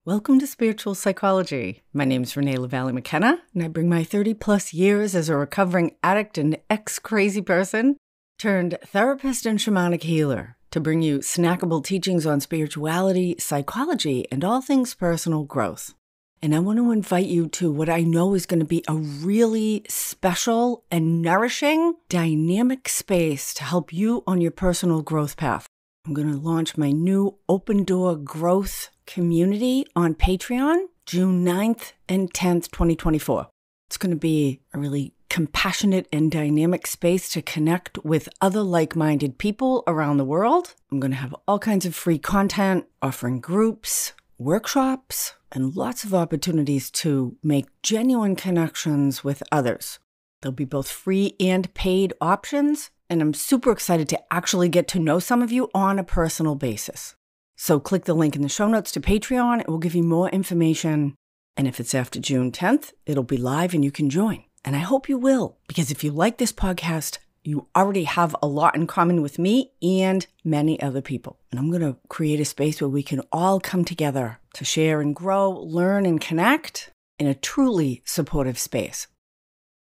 Welcome to Spiritual Psychology. My name is Renee LaValle McKenna, and I bring my 30-plus years as a recovering addict and ex-crazy person turned therapist and shamanic healer to bring you snackable teachings on spirituality, psychology, and all things personal growth. And I want to invite you to what I know is going to be a really special and nourishing, dynamic space to help you on your personal growth path. I'm going to launch my new open door growth community on Patreon, June 9th and 10th, 2024. It's going to be a really compassionate and dynamic space to connect with other like-minded people around the world. I'm going to have all kinds of free content, offering groups, workshops, and lots of opportunities to make genuine connections with others. There'll be both free and paid options, and I'm super excited to actually get to know some of you on a personal basis. So click the link in the show notes to Patreon. It will give you more information. And if it's after June 10th, it'll be live and you can join. And I hope you will, because if you like this podcast, you already have a lot in common with me and many other people. And I'm going to create a space where we can all come together to share and grow, learn and connect in a truly supportive space.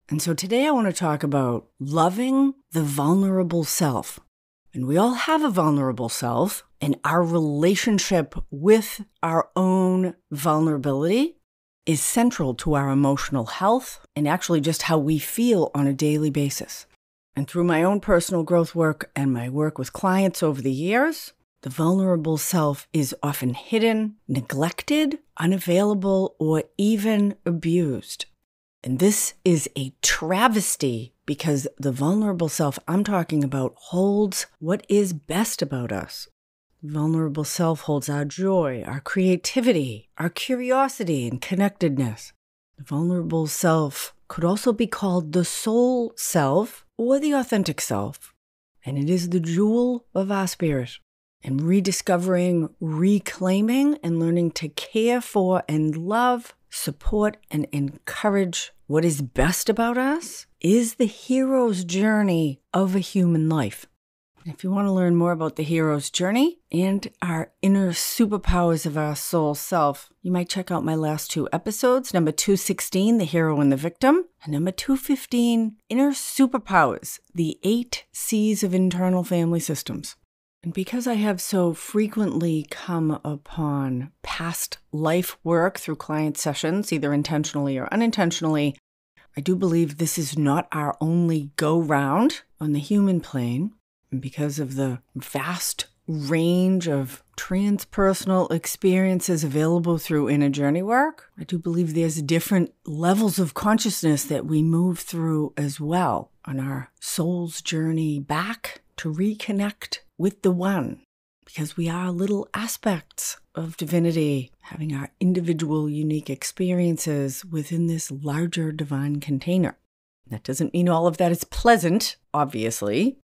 And so today I want to talk about loving the vulnerable self. And we all have a vulnerable self, and our relationship with our own vulnerability is central to our emotional health and actually just how we feel on a daily basis. And through my own personal growth work and my work with clients over the years, the vulnerable self is often hidden, neglected, unavailable, or even abused. And this is a travesty because the vulnerable self I'm talking about holds what is best about us. The vulnerable self holds our joy, our creativity, our curiosity, and connectedness. The vulnerable self could also be called the soul self or the authentic self. And it is the jewel of our spirit. And rediscovering, reclaiming, and learning to care for and love, support, and encourage what is best about us is the hero's journey of a human life. If you want to learn more about the hero's journey and our inner superpowers of our soul self, you might check out my last two episodes, number 216, The Hero and the Victim, and number 215, Inner Superpowers, the 8 C's of Internal Family Systems. And because I have so frequently come upon past life work through client sessions, either intentionally or unintentionally, I do believe this is not our only go-round on the human plane. And because of the vast range of transpersonal experiences available through inner journey work, I do believe there's different levels of consciousness that we move through as well on our soul's journey back to reconnect with the one, because we are little aspects of divinity, having our individual unique experiences within this larger divine container. That doesn't mean all of that is pleasant, obviously,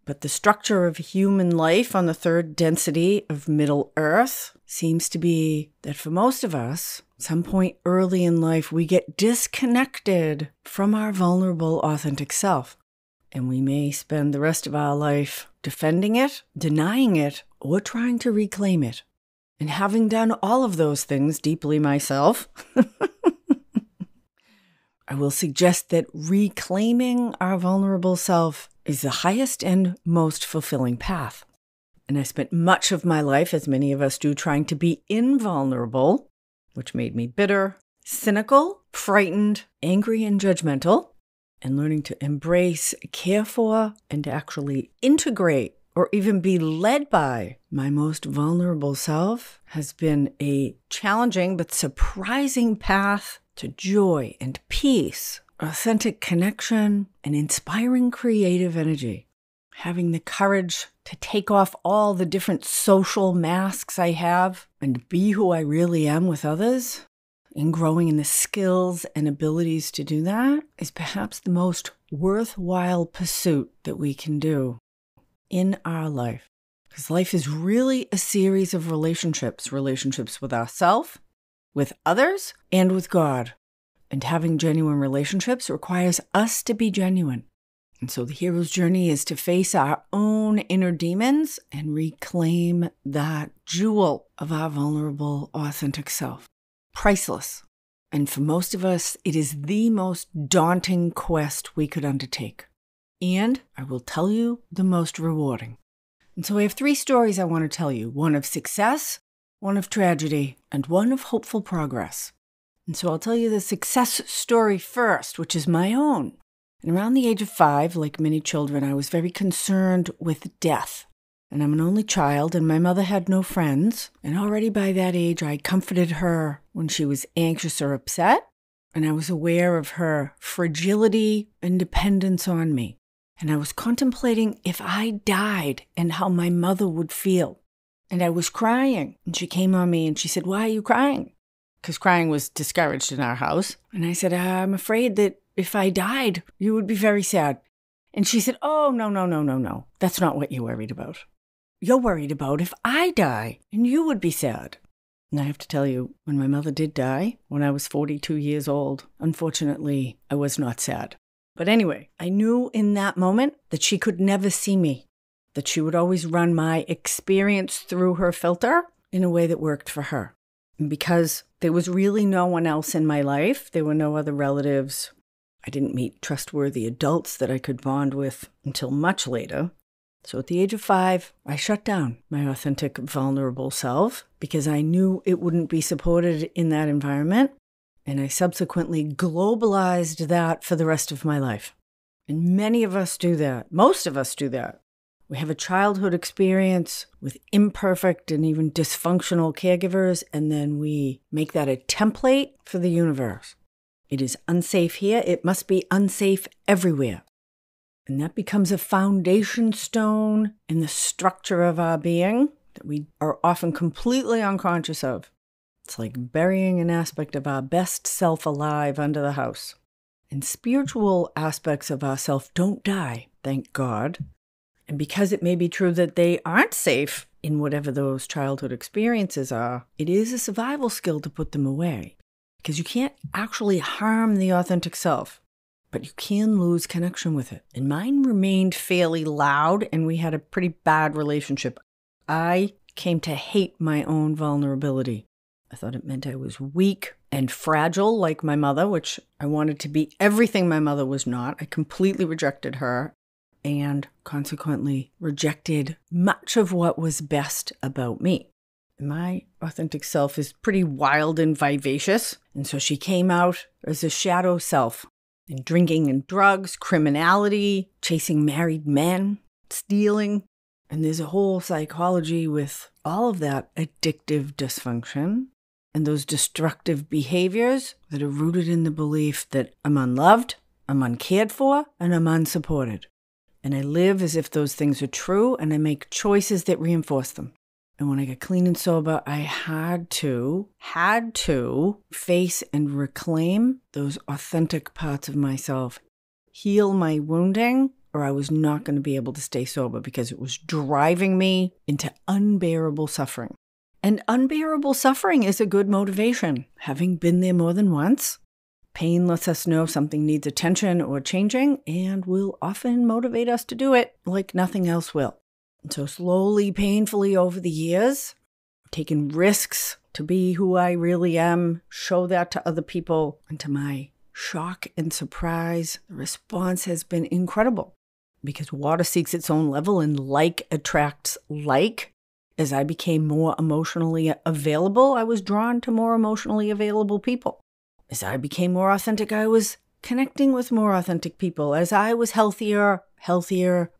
but the structure of human life on the third density of Middle Earth seems to be that for most of us, at some point early in life, we get disconnected from our vulnerable, authentic self. And we may spend the rest of our life defending it, denying it, or trying to reclaim it. And having done all of those things deeply myself, I will suggest that reclaiming our vulnerable self is the highest and most fulfilling path. And I spent much of my life, as many of us do, trying to be invulnerable, which made me bitter, cynical, frightened, angry, and judgmental. And learning to embrace, care for, and to actually integrate or even be led by my most vulnerable self has been a challenging but surprising path to joy and peace, authentic connection, and inspiring creative energy. Having the courage to take off all the different social masks I have and be who I really am with others, and growing in the skills and abilities to do that is perhaps the most worthwhile pursuit that we can do in our life. Because life is really a series of relationships with ourselves, with others, and with God. And having genuine relationships requires us to be genuine. And so the hero's journey is to face our own inner demons and reclaim that jewel of our vulnerable, authentic self. Priceless. And for most of us, it is the most daunting quest we could undertake. And I will tell you, the most rewarding. And so I have 3 stories I want to tell you. One of success, one of tragedy, and one of hopeful progress. And so I'll tell you the success story first, which is my own. And around the age of 5, like many children, I was very concerned with death. And I'm an only child, and my mother had no friends. And already by that age, I comforted her when she was anxious or upset. And I was aware of her fragility and dependence on me. And I was contemplating if I died and how my mother would feel. And I was crying. And she came on me and she said, "Why are you crying?" Because crying was discouraged in our house. And I said, "I'm afraid that if I died, you would be very sad." And she said, "Oh, no. That's not what you're worried about. You're worried about if I die and you would be sad." And I have to tell you, when my mother did die, when I was 42 years old, unfortunately, I was not sad. But anyway, I knew in that moment that she could never see me, that she would always run my experience through her filter in a way that worked for her. And because there was really no one else in my life, there were no other relatives, I didn't meet trustworthy adults that I could bond with until much later. So at the age of 5, I shut down my authentic, vulnerable self because I knew it wouldn't be supported in that environment. And I subsequently globalized that for the rest of my life. And many of us do that. Most of us do that. We have a childhood experience with imperfect and even dysfunctional caregivers, and then we make that a template for the universe. It is unsafe here. It must be unsafe everywhere. And that becomes a foundation stone in the structure of our being that we are often completely unconscious of. It's like burying an aspect of our best self alive under the house. And spiritual aspects of ourself don't die, thank God. And because it may be true that they aren't safe in whatever those childhood experiences are, it is a survival skill to put them away. Because you can't actually harm the authentic self, but you can lose connection with it. And mine remained fairly loud, and we had a pretty bad relationship. I came to hate my own vulnerability. I thought it meant I was weak and fragile like my mother, which I wanted to be everything my mother was not. I completely rejected her and consequently rejected much of what was best about me. My authentic self is pretty wild and vivacious, and so she came out as a shadow self in drinking and drugs, criminality, chasing married men, stealing. And there's a whole psychology with all of that addictive dysfunction and those destructive behaviors that are rooted in the belief that I'm unloved, I'm uncared for, and I'm unsupported. And I live as if those things are true, and I make choices that reinforce them. And when I got clean and sober, I had to face and reclaim those authentic parts of myself, heal my wounding, or I was not going to be able to stay sober because it was driving me into unbearable suffering. And unbearable suffering is a good motivation. Having been there more than once, pain lets us know something needs attention or changing, and will often motivate us to do it like nothing else will. And so slowly, painfully over the years, taking risks to be who I really am, show that to other people, and to my shock and surprise, the response has been incredible. Because water seeks its own level and like attracts like. As I became more emotionally available, I was drawn to more emotionally available people. As I became more authentic, I was connecting with more authentic people. As I was healthier,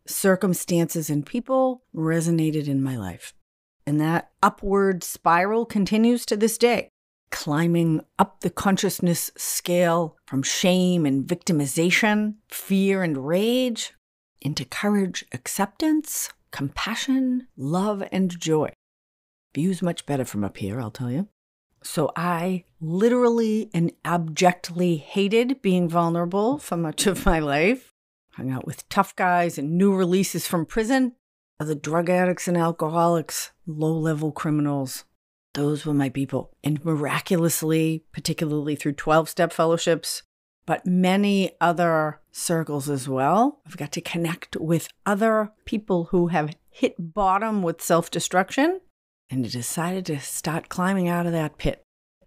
circumstances and people resonated in my life. And that upward spiral continues to this day, climbing up the consciousness scale from shame and victimization, fear and rage, into courage, acceptance, compassion, love, and joy. View's much better from up here, I'll tell you. So I literally and abjectly hated being vulnerable for much of my life. Hung out with tough guys and new releases from prison, other drug addicts and alcoholics, low-level criminals. Those were my people. And miraculously, particularly through 12-step fellowships, but many other circles as well. I've got to connect with other people who have hit bottom with self-destruction and decided to start climbing out of that pit.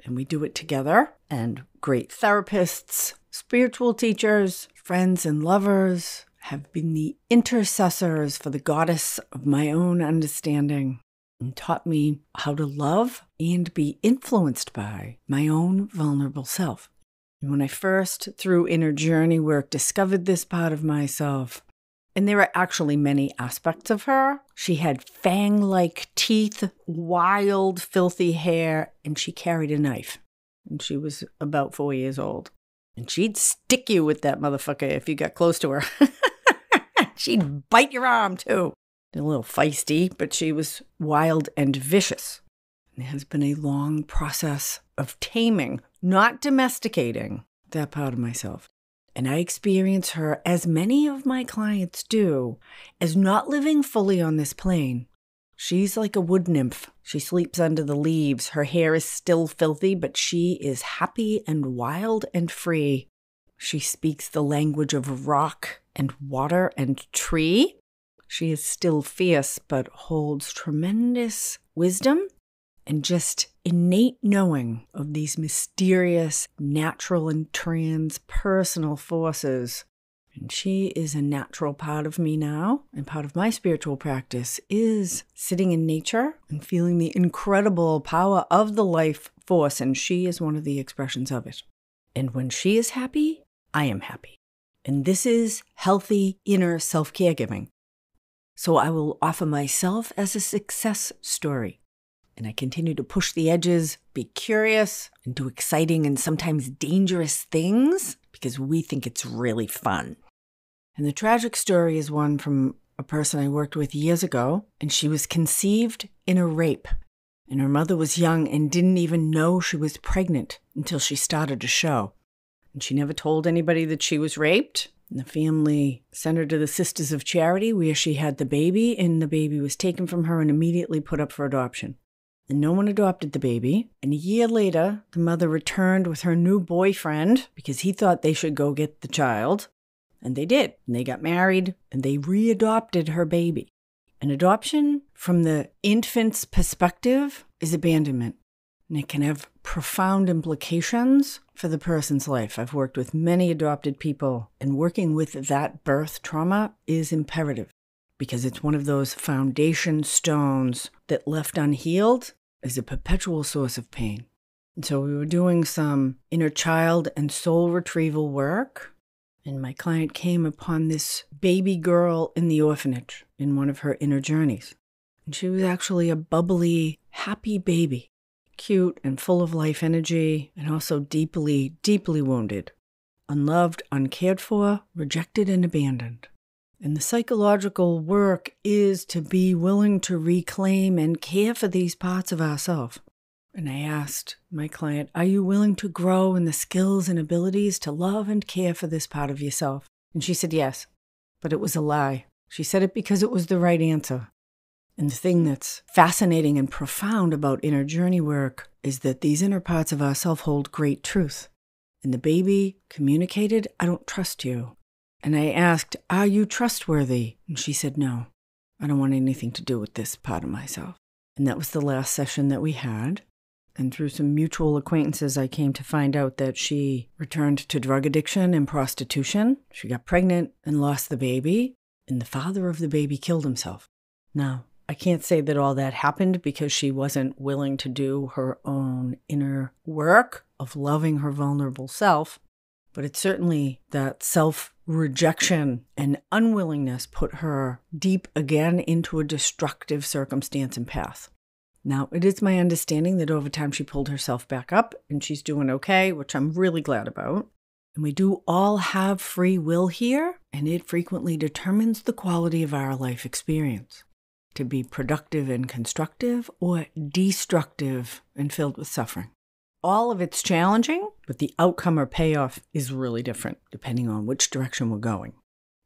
And we do it together. And great therapists, spiritual teachers, friends and lovers have been the intercessors for the goddess of my own understanding and taught me how to love and be influenced by my own vulnerable self. And when I first, through inner journey work, discovered this part of myself, and there are actually many aspects of her. She had fang-like teeth, wild, filthy hair, and she carried a knife. And she was about 4 years old. And she'd stick you with that motherfucker if you got close to her. She'd bite your arm, too. A little feisty, but she was wild and vicious. And it has been a long process of taming, not domesticating, that part of myself. And I experience her, as many of my clients do, as not living fully on this plane. She's like a wood nymph. She sleeps under the leaves. Her hair is still filthy, but she is happy and wild and free. She speaks the language of rock and water and tree. She is still fierce, but holds tremendous wisdom and just innate knowing of these mysterious, natural and transpersonal forces. And she is a natural part of me now, and part of my spiritual practice is sitting in nature and feeling the incredible power of the life force, and she is one of the expressions of it. And when she is happy, I am happy. And this is healthy inner self-caregiving. So I will offer myself as a success story. And I continue to push the edges, be curious, and do exciting and sometimes dangerous things because we think it's really fun. And the tragic story is one from a person I worked with years ago, and she was conceived in a rape. And her mother was young and didn't even know she was pregnant until she started to show. And she never told anybody that she was raped. And the family sent her to the Sisters of Charity where she had the baby, and the baby was taken from her and immediately put up for adoption. And no one adopted the baby. And a year later, the mother returned with her new boyfriend because he thought they should go get the child. And they did. And they got married and they readopted her baby. An adoption from the infant's perspective is abandonment. And it can have profound implications for the person's life. I've worked with many adopted people, and working with that birth trauma is imperative because it's one of those foundation stones that left unhealed is a perpetual source of pain. And so we were doing some inner child and soul retrieval work, and my client came upon this baby girl in the orphanage in one of her inner journeys. And she was actually a bubbly, happy baby, cute and full of life energy, and also deeply, deeply wounded, unloved, uncared for, rejected, and abandoned. And the psychological work is to be willing to reclaim and care for these parts of ourselves. And I asked my client, are you willing to grow in the skills and abilities to love and care for this part of yourself? And she said yes, but it was a lie. She said it because it was the right answer. And the thing that's fascinating and profound about inner journey work is that these inner parts of ourselves hold great truth. And the baby communicated, I don't trust you. And I asked, are you trustworthy? And she said, no, I don't want anything to do with this part of myself. And that was the last session that we had. And through some mutual acquaintances, I came to find out that she returned to drug addiction and prostitution. She got pregnant and lost the baby. And the father of the baby killed himself. Now, I can't say that all that happened because she wasn't willing to do her own inner work of loving her vulnerable self. But it's certainly that self-rejection and unwillingness put her deep again into a destructive circumstance and path. Now, it is my understanding that over time she pulled herself back up and she's doing okay, which I'm really glad about. And we do all have free will here, and it frequently determines the quality of our life experience. To be productive and constructive or destructive and filled with suffering. All of it's challenging, but the outcome or payoff is really different depending on which direction we're going.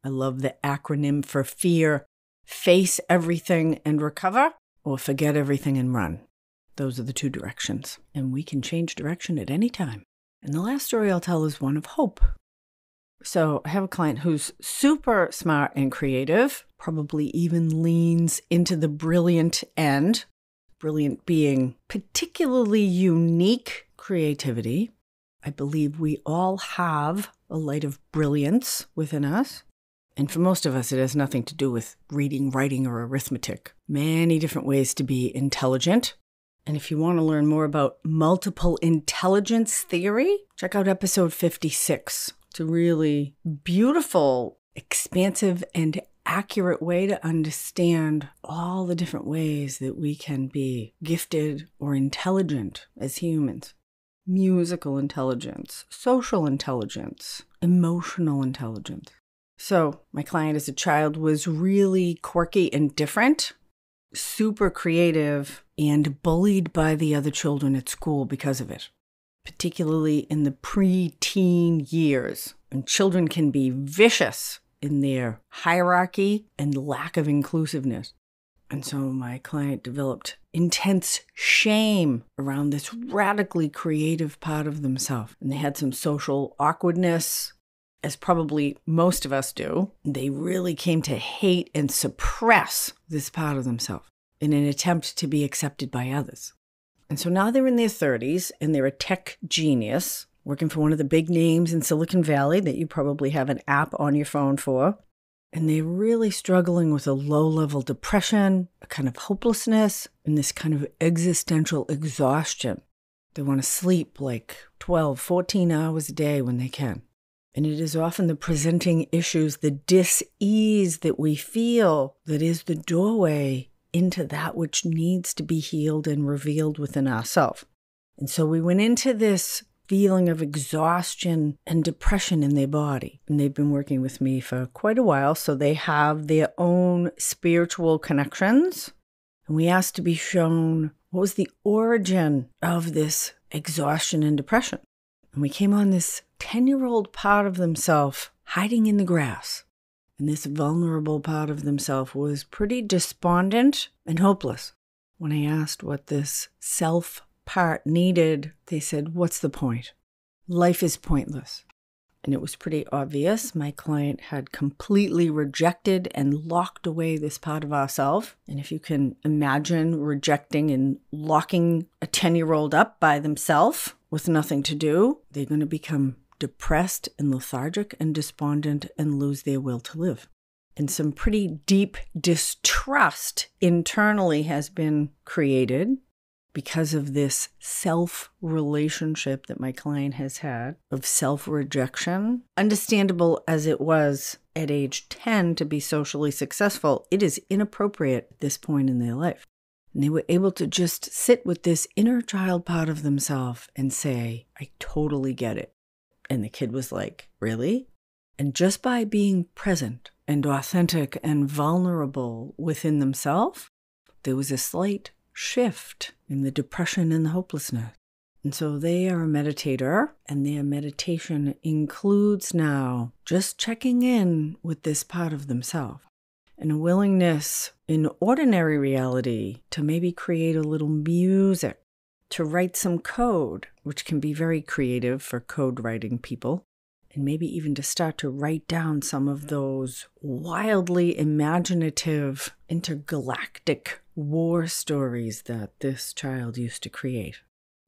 I love the acronym for fear: face everything and recover, or forget everything and run. Those are the two directions, and we can change direction at any time. And the last story I'll tell is one of hope. So I have a client who's super smart and creative, probably even leans into the brilliant end, brilliant being particularly unique creativity. I believe we all have a light of brilliance within us. And for most of us, it has nothing to do with reading, writing, or arithmetic. Many different ways to be intelligent. And if you want to learn more about multiple intelligence theory, check out episode 56. It's a really beautiful, expansive, and accurate way to understand all the different ways that we can be gifted or intelligent as humans. Musical intelligence, social intelligence, emotional intelligence. So my client as a child was really quirky and different, super creative, and bullied by the other children at school because of it, particularly in the pre-teen years. And children can be vicious in their hierarchy and lack of inclusiveness. And so my client developed intense shame around this radically creative part of themselves. And they had some social awkwardness, as probably most of us do. They really came to hate and suppress this part of themselves in an attempt to be accepted by others. And so now they're in their 30s and they're a tech genius working for one of the big names in Silicon Valley that you probably have an app on your phone for. And they're really struggling with a low-level depression, a kind of hopelessness, and this kind of existential exhaustion. They want to sleep like 12, 14 hours a day when they can. And it is often the presenting issues, the dis-ease that we feel that is the doorway into that which needs to be healed and revealed within ourselves. And so we went into this feeling of exhaustion and depression in their body. And they've been working with me for quite a while, so they have their own spiritual connections. And we asked to be shown what was the origin of this exhaustion and depression. And we came on this 10-year-old part of themselves hiding in the grass. And this vulnerable part of themselves was pretty despondent and hopeless. When I asked what this self part needed, they said, "What's the point? Life is pointless." And it was pretty obvious. My client had completely rejected and locked away this part of ourselves. And if you can imagine rejecting and locking a 10-year-old up by themselves with nothing to do, they're going to become depressed and lethargic and despondent and lose their will to live. And some pretty deep distrust internally has been created because of this self-relationship that my client has had of self-rejection. Understandable as it was at age 10 to be socially successful, it is inappropriate at this point in their life. And they were able to just sit with this inner child part of themselves and say, "I totally get it." And the kid was like, "Really?" And just by being present and authentic and vulnerable within themselves, there was a slight shift in the depression and the hopelessness. And so they are a meditator, and their meditation includes now just checking in with this part of themselves and a willingness in ordinary reality to maybe create a little music, to write some code, which can be very creative for code writing people, and maybe even to start to write down some of those wildly imaginative intergalactic war stories that this child used to create.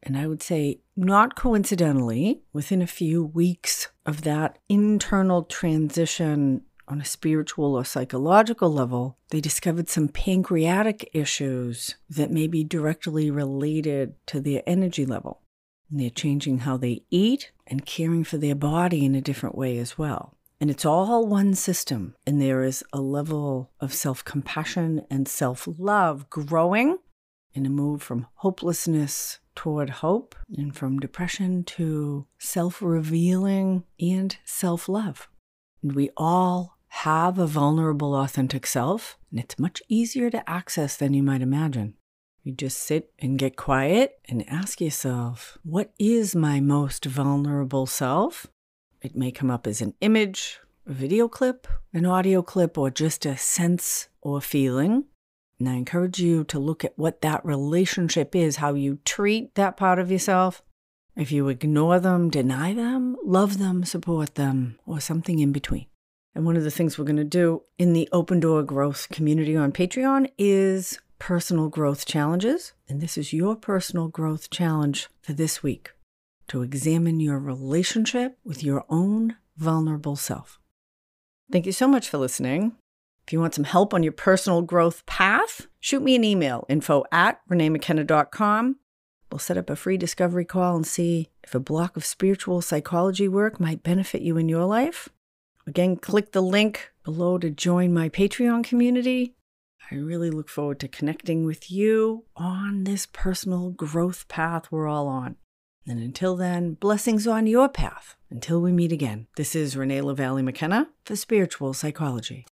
And I would say, not coincidentally, within a few weeks of that internal transition on a spiritual or psychological level, they discovered some pancreatic issues that may be directly related to their energy level. And they're changing how they eat and caring for their body in a different way as well. And it's all one system. And there is a level of self-compassion and self-love growing in a move from hopelessness toward hope and from depression to self-revealing and self-love. And we all have a vulnerable, authentic self, and it's much easier to access than you might imagine. You just sit and get quiet and ask yourself, what is my most vulnerable self? It may come up as an image, a video clip, an audio clip, or just a sense or feeling. And I encourage you to look at what that relationship is, how you treat that part of yourself, If you ignore them, deny them, love them, support them, or something in between. And one of the things we're going to do in the Open Door Growth community on Patreon is personal growth challenges. And this is your personal growth challenge for this week, to examine your relationship with your own vulnerable self. Thank you so much for listening. If you want some help on your personal growth path, shoot me an email, info@reneemckenna.com. We'll set up a free discovery call and see if a block of spiritual psychology work might benefit you in your life. Again, click the link below to join my Patreon community. I really look forward to connecting with you on this personal growth path we're all on. And until then, blessings on your path. Until we meet again, this is Renee LaValle McKenna for Spiritual Psychology.